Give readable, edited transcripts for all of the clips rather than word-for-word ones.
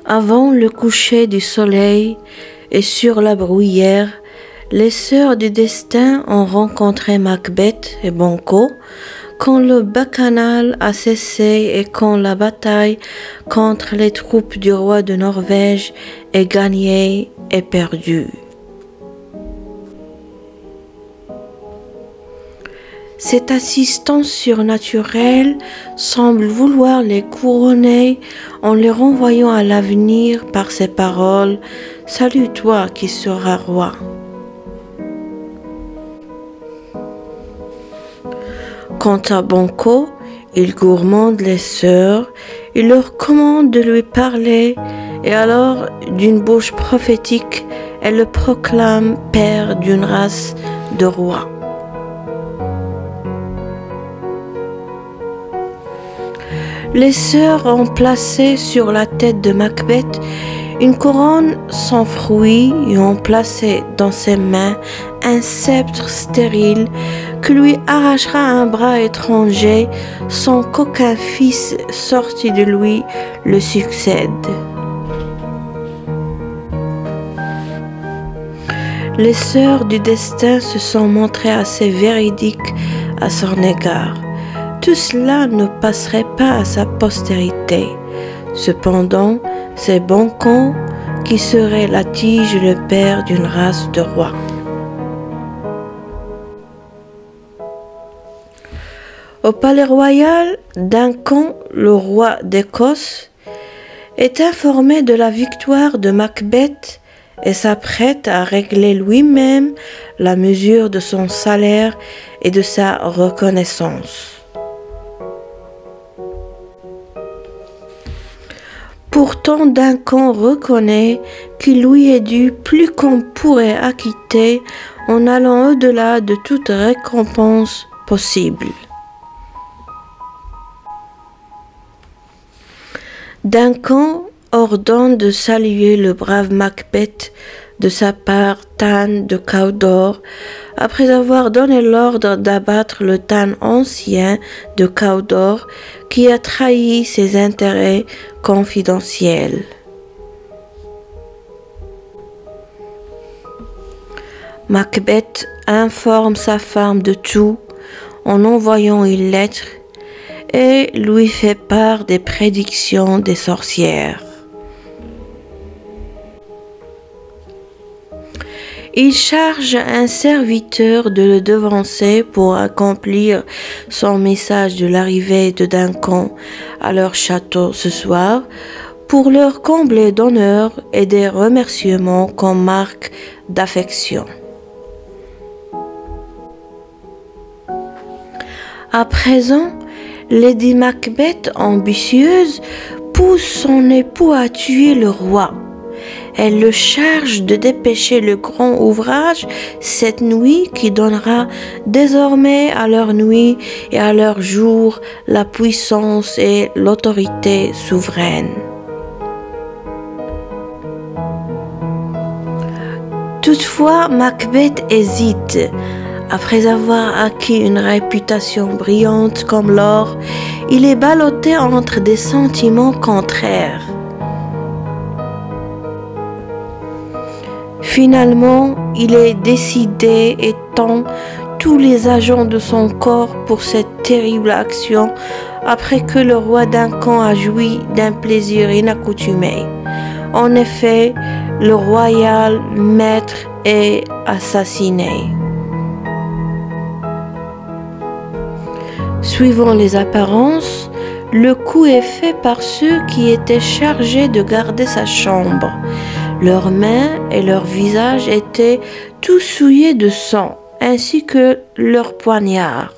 Avant le coucher du soleil et sur la bruyère, les sœurs du destin ont rencontré Macbeth et Banquo quand le bacchanal a cessé et quand la bataille contre les troupes du roi de Norvège est gagnée et perdue. Cette assistance surnaturelle semble vouloir les couronner en les renvoyant à l'avenir par ces paroles « Salut toi qui seras roi ». Quant à Banquo, il gourmande les sœurs, il leur commande de lui parler et alors d'une bouche prophétique, elle le proclame père d'une race de rois. Les sœurs ont placé sur la tête de Macbeth une couronne sans fruits et ont placé dans ses mains un sceptre stérile que lui arrachera un bras étranger sans qu'aucun fils sorti de lui le succède. Les sœurs du destin se sont montrées assez véridiques à son égard. Tout cela ne passerait pas à sa postérité. Cependant, c'est Banquo qui serait la tige et le père d'une race de rois. Au palais royal, Duncan, le roi d'Écosse, est informé de la victoire de Macbeth et s'apprête à régler lui-même la mesure de son salaire et de sa reconnaissance. Pourtant, Duncan reconnaît qu'il lui est dû plus qu'on pourrait acquitter en allant au-delà de toute récompense possible. Duncan ordonne de saluer le brave Macbeth de sa part Tan de Cawdor, après avoir donné l'ordre d'abattre le Tan ancien de Cawdor qui a trahi ses intérêts confidentiels. Macbeth informe sa femme de tout en envoyant une lettre et lui fait part des prédictions des sorcières. Il charge un serviteur de le devancer pour accomplir son message de l'arrivée de Duncan à leur château ce soir, pour leur combler d'honneur et des remerciements comme marque d'affection. À présent, Lady Macbeth, ambitieuse, pousse son époux à tuer le roi. Elle le charge de dépêcher le grand ouvrage cette nuit qui donnera désormais à leur nuit et à leur jour la puissance et l'autorité souveraine. Toutefois, Macbeth hésite. Après avoir acquis une réputation brillante comme l'or, il est ballotté entre des sentiments contraires. Finalement, il est décidé et tend tous les agents de son corps pour cette terrible action après que le roi Duncan a joui d'un plaisir inaccoutumé. En effet, le royal maître est assassiné. Suivant les apparences, le coup est fait par ceux qui étaient chargés de garder sa chambre. Leurs mains et leurs visages étaient tout souillés de sang, ainsi que leurs poignards.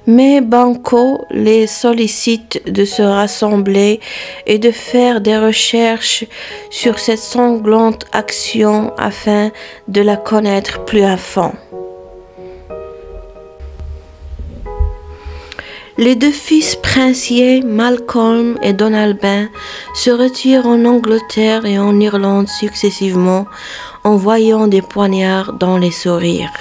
Mais Banquo les sollicite de se rassembler et de faire des recherches sur cette sanglante action afin de la connaître plus à fond. Les deux fils princiers, Malcolm et Donalbain, se retirent en Angleterre et en Irlande successivement, en voyant des poignards dans les sourires.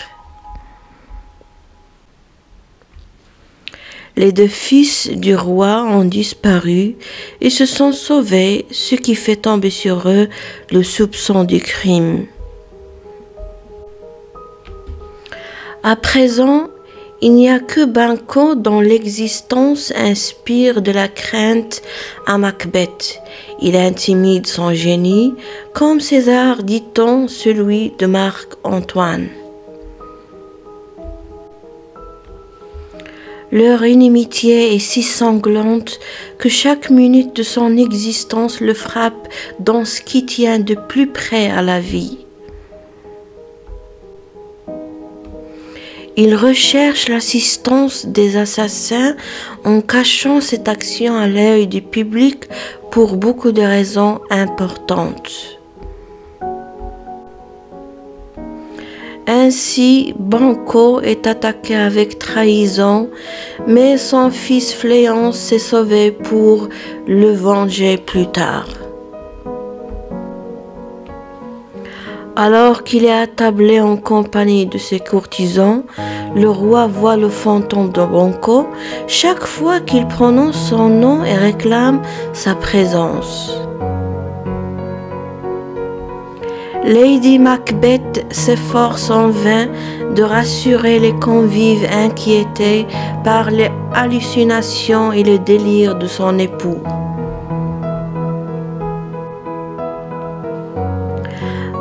Les 2 fils du roi ont disparu et se sont sauvés, ce qui fait tomber sur eux le soupçon du crime. À présent, il n'y a que Banquo dont l'existence inspire de la crainte à Macbeth. Il intimide son génie, comme César, dit-on, celui de Marc-Antoine. Leur inimitié est si sanglante que chaque minute de son existence le frappe dans ce qui tient de plus près à la vie. Il recherche l'assistance des assassins en cachant cette action à l'œil du public pour beaucoup de raisons importantes. Ainsi, Banquo est attaqué avec trahison, mais son fils Fléance s'est sauvé pour le venger plus tard. Alors qu'il est attablé en compagnie de ses courtisans, le roi voit le fantôme de Banquo chaque fois qu'il prononce son nom et réclame sa présence. Lady Macbeth s'efforce en vain de rassurer les convives inquiétés par les hallucinations et le délire de son époux.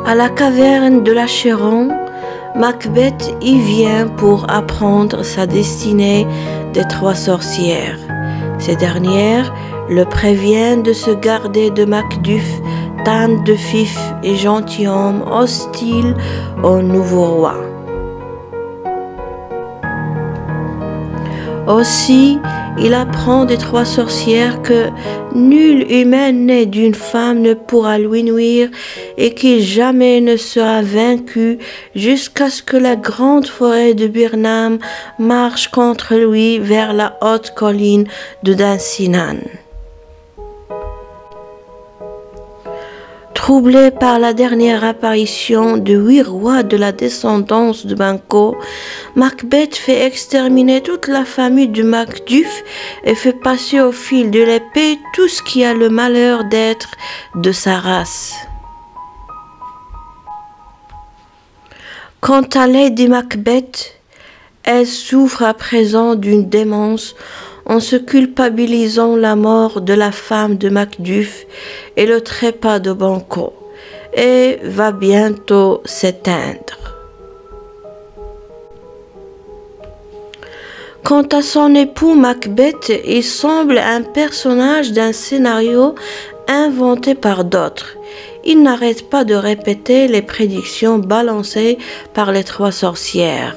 À la caverne de l'Acheron, Macbeth y vient pour apprendre sa destinée des 3 sorcières. Ces dernières le préviennent de se garder de Macduff, tante de Fife et gentilhomme hostile au nouveau roi. Aussi, il apprend des 3 sorcières que nulle humaine née d'une femme ne pourra lui nuire et qu'il jamais ne sera vaincu jusqu'à ce que la grande forêt de Birnam marche contre lui vers la haute colline de Dunsinane. Troublé par la dernière apparition de 8 rois de la descendance de Banquo, Macbeth fait exterminer toute la famille de Macduff et fait passer au fil de l'épée tout ce qui a le malheur d'être de sa race. Quant à Lady Macbeth, elle souffre à présent d'une démence en se culpabilisant la mort de la femme de Macduff et le trépas de Banquo, et va bientôt s'éteindre. Quant à son époux Macbeth, il semble un personnage d'un scénario inventé par d'autres. Il n'arrête pas de répéter les prédictions balancées par les 3 sorcières.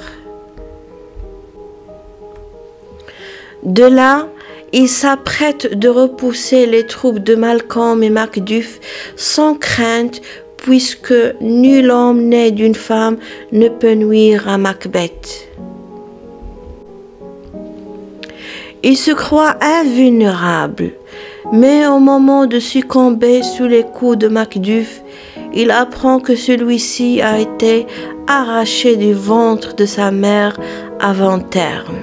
De là, il s'apprête de repousser les troupes de Malcolm et Macduff sans crainte, puisque nul homme né d'une femme ne peut nuire à Macbeth. Il se croit invulnérable, mais au moment de succomber sous les coups de Macduff, il apprend que celui-ci a été arraché du ventre de sa mère avant terme.